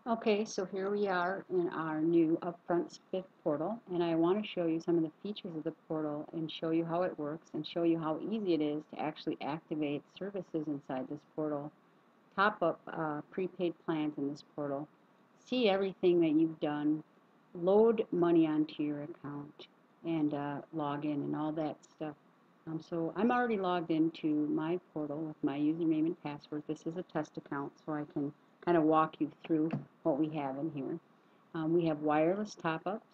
Okay, so here we are in our new upfront Spiff portal, and I want to show you some of the features of the portal and show you how it works and show you how easy it is to actually activate services inside this portal, top up prepaid plans in this portal, see everything that you've done, load money onto your account, and log in and all that stuff. So I'm already logged into my portal with my username and password. This is a test account, so I can kind of walk you through what we have in here. We have wireless top-ups.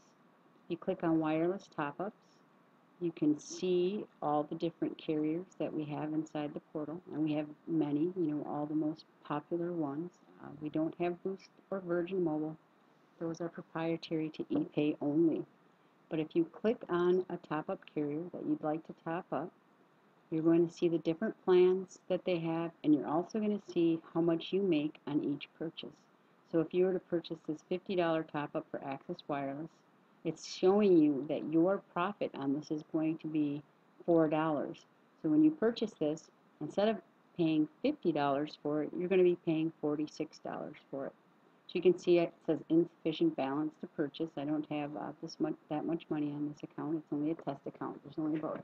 You click on wireless top-ups. You can see all the different carriers that we have inside the portal, and we have many, all the most popular ones. We don't have Boost or Virgin Mobile. Those are proprietary to ePay only. But if you click on a top-up carrier that you'd like to top up, you're going to see the different plans that they have, and you're also going to see how much you make on each purchase. So if you were to purchase this $50 top-up for Access Wireless, it's showing you that your profit on this is going to be $4. So when you purchase this, instead of paying $50 for it, you're going to be paying $46 for it. So you can see it says insufficient balance to purchase. I don't have that much money on this account. It's only a test account. There's only about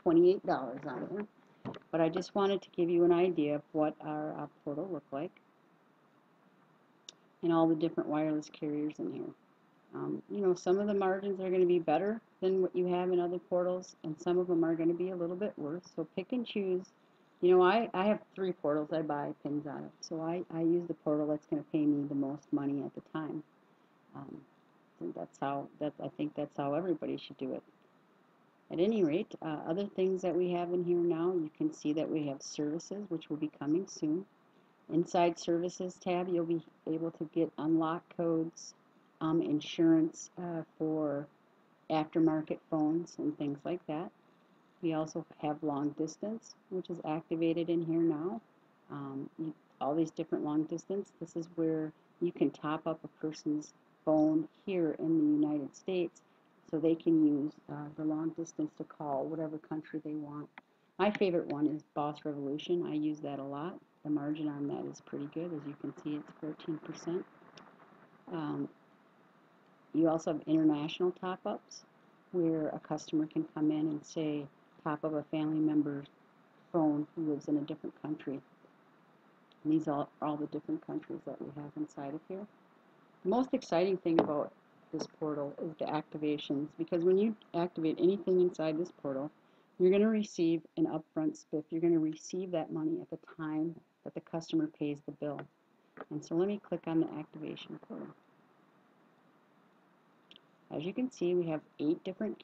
$28 on there. But I just wanted to give you an idea of what our portal looked like and all the different wireless carriers in here. Some of the margins are going to be better than what you have in other portals, and some of them are going to be a little bit worse. So pick and choose. I have 3 portals I buy pins on it. So I use the portal that's going to pay me the most money at the time. And I think that's how everybody should do it. At any rate, other things that we have in here now, you can see that we have services, which will be coming soon. Inside Services tab, you'll be able to get unlock codes, insurance for aftermarket phones and things like that. We also have long distance, which is activated in here now. All these different long distance, this is where you can top up a person's phone here in the United States so they can use the long distance to call whatever country they want. My favorite one is Boss Revolution. I use that a lot. The margin on that is pretty good. As you can see, it's 14%. You also have international top-ups where a customer can come in and say, top up a family member's phone who lives in a different country. And these are all the different countries that we have inside of here. The most exciting thing about this portal is the activations, because when you activate anything inside this portal, you're going to receive an upfront spiff. You're going to receive that money at the time that the customer pays the bill. And so let me click on the activation portal. As you can see, we have 8 different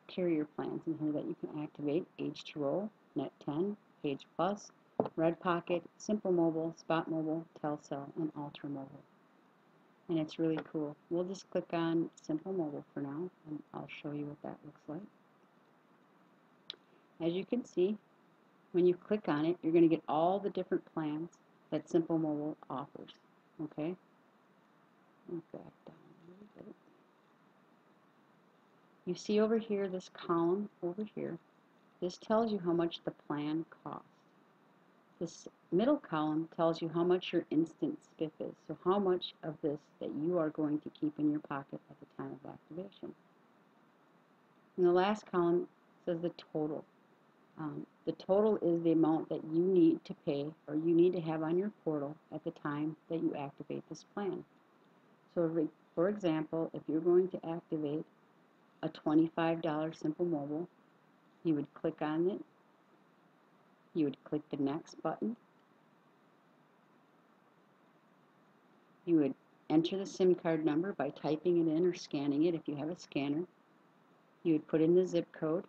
carrier plans in here that you can activate: H2O, Net 10, Page Plus, Red Pocket, Simple Mobile, Spot Mobile, Telcel, and Ultra Mobile. And it's really cool. We'll just click on Simple Mobile for now, and I'll show you what that looks like. As you can see, when you click on it, you're going to get all the different plans that Simple Mobile offers. Okay? Move back down a little bit. You see over here, this column over here, this tells you how much the plan costs. This middle column tells you how much your instant spiff is, so how much of this that you are going to keep in your pocket at the time of activation. And the last column says the total. The total is the amount that you need to pay or you need to have on your portal at the time that you activate this plan. So for example, if you're going to activate a $25 Simple Mobile, you would click on it, you would click the next button, you would enter the SIM card number by typing it in or scanning it if you have a scanner. You would put in the zip code.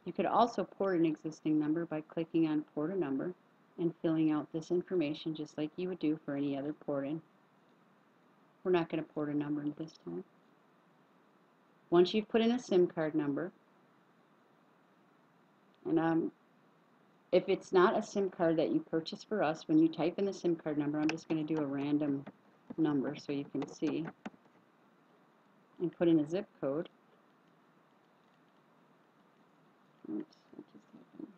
You could also port an existing number by clicking on Port a Number and filling out this information just like you would do for any other port-in. We're not going to port a number this time. Once you've put in a SIM card number, and if it's not a SIM card that you purchase for us, when you type in the SIM card number, I'm just going to do a random number so you can see, and put in a zip code. Oops, what just happened?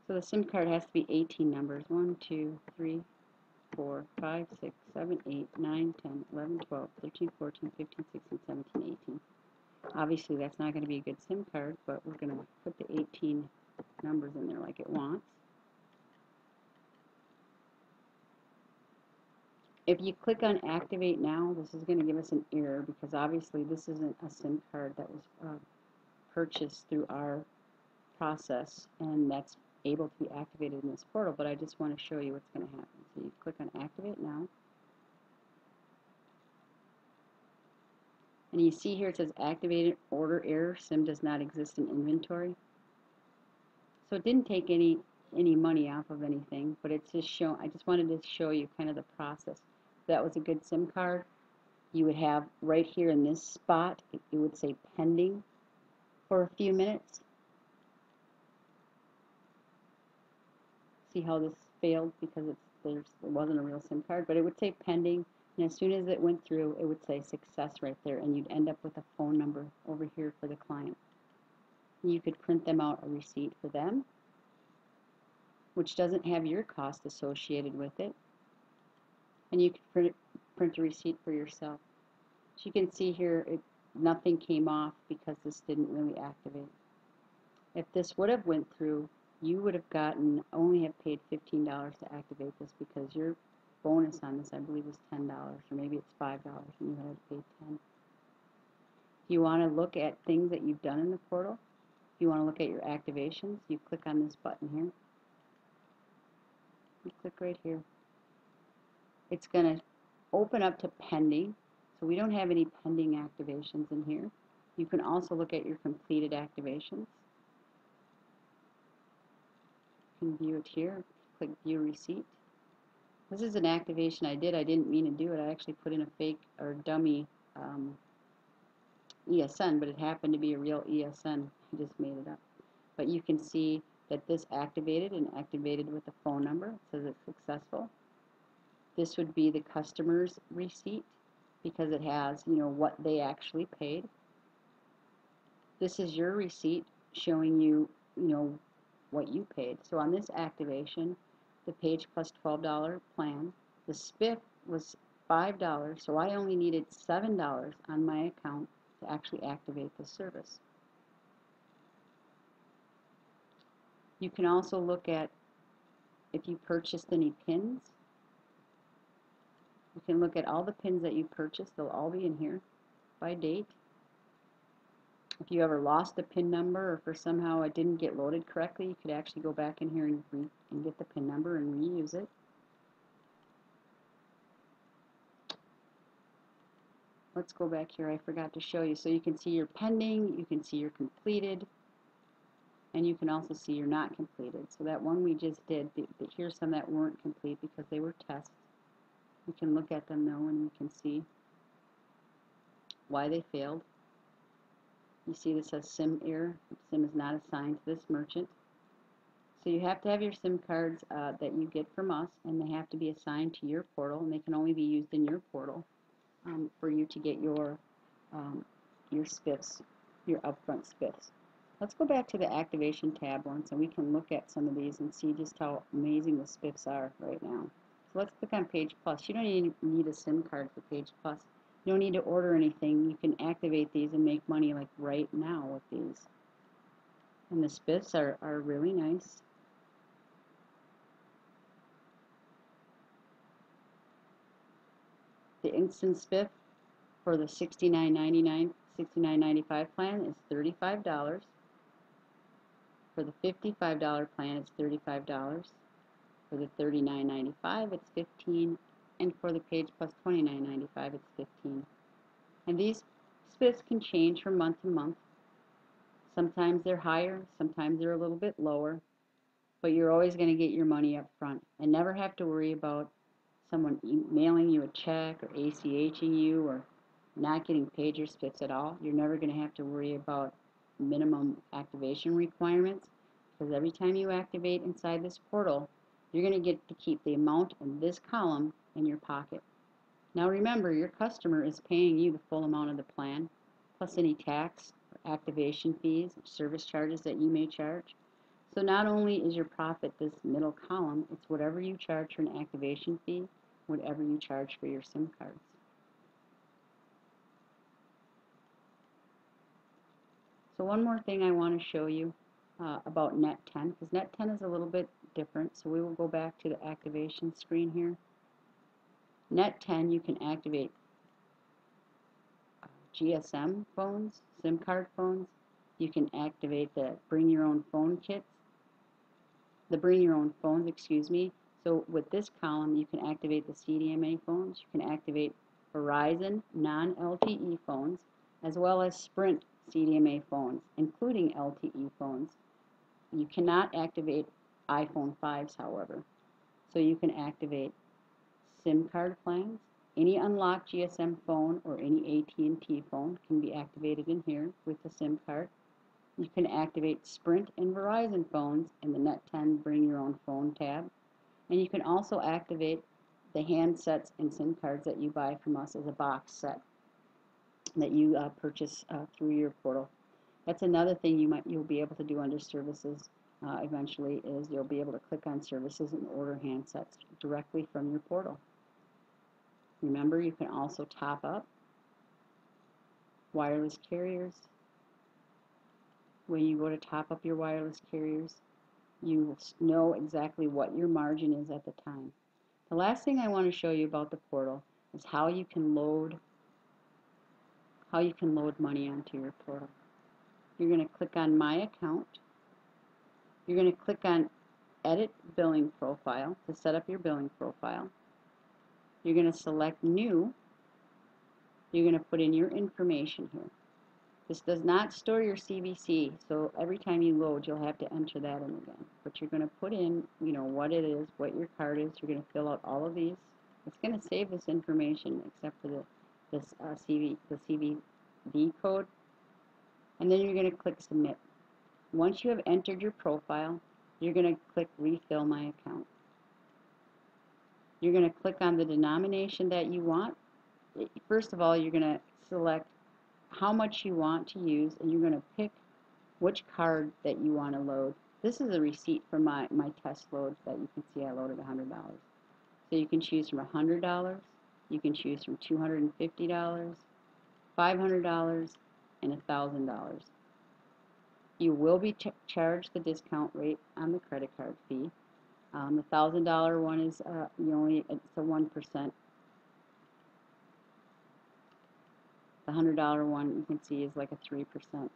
So the SIM card has to be 18 numbers. 1, 2, 3, 4, 5, 6, 7, 8, 9, 10, 11, 12, 13, 14, 15, 16, 17, 18. Obviously that's not going to be a good SIM card, but we're going to put the 18 numbers in there like it wants. If you click on Activate Now, this is going to give us an error because obviously this isn't a SIM card that was purchased through our process, and that's able to be activated in this portal, but I just want to show you what's going to happen. So you click on Activate Now, and you see here it says Activated Order Error, SIM does not exist in inventory. So it didn't take any money off of anything, but it's just I just wanted to show you kind of the process. If that was a good SIM card, you would have right here in this spot, it would say pending for a few minutes. See how this failed because it wasn't a real SIM card, but it would say pending, and as soon as it went through, it would say success right there, and you'd end up with a phone number over here for the client. You could print them out a receipt for them, which doesn't have your cost associated with it, and you could print a receipt for yourself. So you can see here nothing came off because this didn't really activate. If this would have went through, you would have only have paid $15 to activate this because your bonus on this, I believe, is $10, or maybe it's $5, and you had to pay $10. If you want to look at things that you've done in the portal, if you want to look at your activations, you click on this button here. You click right here. It's going to open up to pending, so we don't have any pending activations in here. You can also look at your completed activations. You can view it here. Click View Receipt. This is an activation I did. I didn't mean to do it. I actually put in a fake or dummy ESN, but it happened to be a real ESN. I just made it up. But you can see that this activated and activated with a phone number. It says it's successful. This would be the customer's receipt because it has, what they actually paid. This is your receipt showing you, what you paid. So on this activation, the Page Plus $12 plan, the Spiff was $5, so I only needed $7 on my account to actually activate the service. You can also look at if you purchased any pins. You can look at all the pins that you purchased. They'll all be in here by date. If you ever lost a PIN number or for somehow it didn't get loaded correctly, you could actually go back in here and get the PIN number and reuse it. Let's go back here. I forgot to show you. So you can see your pending, you can see your completed, and you can also see your not completed. So that one we just did, here's some that weren't complete because they were tests. You can look at them though and you can see why they failed. You see this says SIM error. SIM is not assigned to this merchant. So you have to have your SIM cards that you get from us, and they have to be assigned to your portal, and they can only be used in your portal for you to get your Spiffs, your upfront Spiffs. Let's go back to the activation tab once, and we can look at some of these and see just how amazing the Spiffs are right now. So let's click on Page Plus. You don't even need a SIM card for Page Plus. You don't need to order anything. You can activate these and make money like right now with these. And the Spiffs are really nice. The Instant Spiff for the $69.95 plan is $35. For the $55 plan, it's $35. For the $39.95, it's $15. And for the Page Plus $29.95, it's $15. And these Spiffs can change from month to month. Sometimes they're higher, sometimes they're a little bit lower, but you're always going to get your money up front and never have to worry about someone mailing you a check or ACHing you or not getting paid your Spiffs at all. You're never going to have to worry about minimum activation requirements because every time you activate inside this portal, you're going to get to keep the amount in this column in your pocket. Now remember, your customer is paying you the full amount of the plan, plus any tax or activation fees, service charges that you may charge. So not only is your profit this middle column, it's whatever you charge for an activation fee, whatever you charge for your SIM cards. So one more thing I want to show you about Net 10, because Net 10 is a little bit different. So we will go back to the activation screen here. Net 10, you can activate GSM phones, SIM card phones. You can activate the bring your own phone kits, the bring your own phones, excuse me. So with this column, you can activate the CDMA phones. You can activate Verizon non-LTE phones, as well as Sprint CDMA phones, including LTE phones. You cannot activate iPhone 5s, however. So you can activate SIM card plans. Any unlocked GSM phone or any AT&T phone can be activated in here with the SIM card. You can activate Sprint and Verizon phones in the Net 10 Bring Your Own Phone tab. And you can also activate the handsets and SIM cards that you buy from us as a box set that you purchase through your portal. That's another thing you'll be able to do under services eventually, is you'll be able to click on services and order handsets directly from your portal. Remember, you can also top up wireless carriers. When you go to top up your wireless carriers, you will know exactly what your margin is at the time. The last thing I want to show you about the portal is how you can load money onto your portal. You're going to click on My Account. You're going to click on Edit Billing Profile to set up your billing profile. You're going to select New. You're going to put in your information here. This does not store your CVC, so every time you load, you'll have to enter that in again. But you're going to put in, what it is, what your card is. You're going to fill out all of these. It's going to save this information except for the CVV code. And then you're going to click Submit. Once you have entered your profile, you're going to click Refill My Account. You're going to click on the denomination that you want. First of all, you're going to select how much you want to use, and you're going to pick which card that you want to load. This is a receipt for my test load that you can see I loaded $100. So you can choose from $100, you can choose from $250, $500, and $1,000. You will be charged the discount rate on the credit card fee. The $1,000 one is it's a 1%. The $100 one you can see is like a 3%.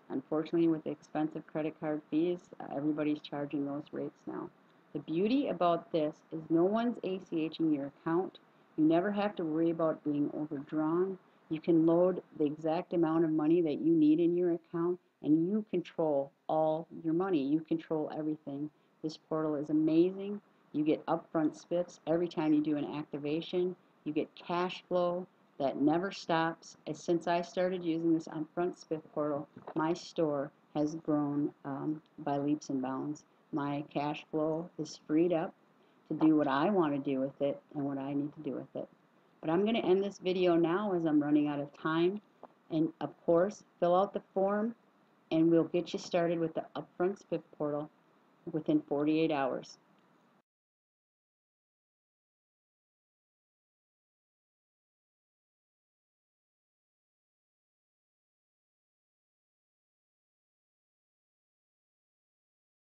Unfortunately, with the expensive credit card fees, everybody's charging those rates now. The beauty about this is no one's ACHing your account. You never have to worry about being overdrawn. You can load the exact amount of money that you need in your account, and you control all your money. You control everything. This portal is amazing. You get upfront spiffs every time you do an activation. You get cash flow that never stops. Since I started using this upfront spiff portal, my store has grown by leaps and bounds. My cash flow is freed up to do what I want to do with it and what I need to do with it. But I'm going to end this video now as I'm running out of time. And of course, fill out the form and we'll get you started with the upfront spiff portal within 48 hours.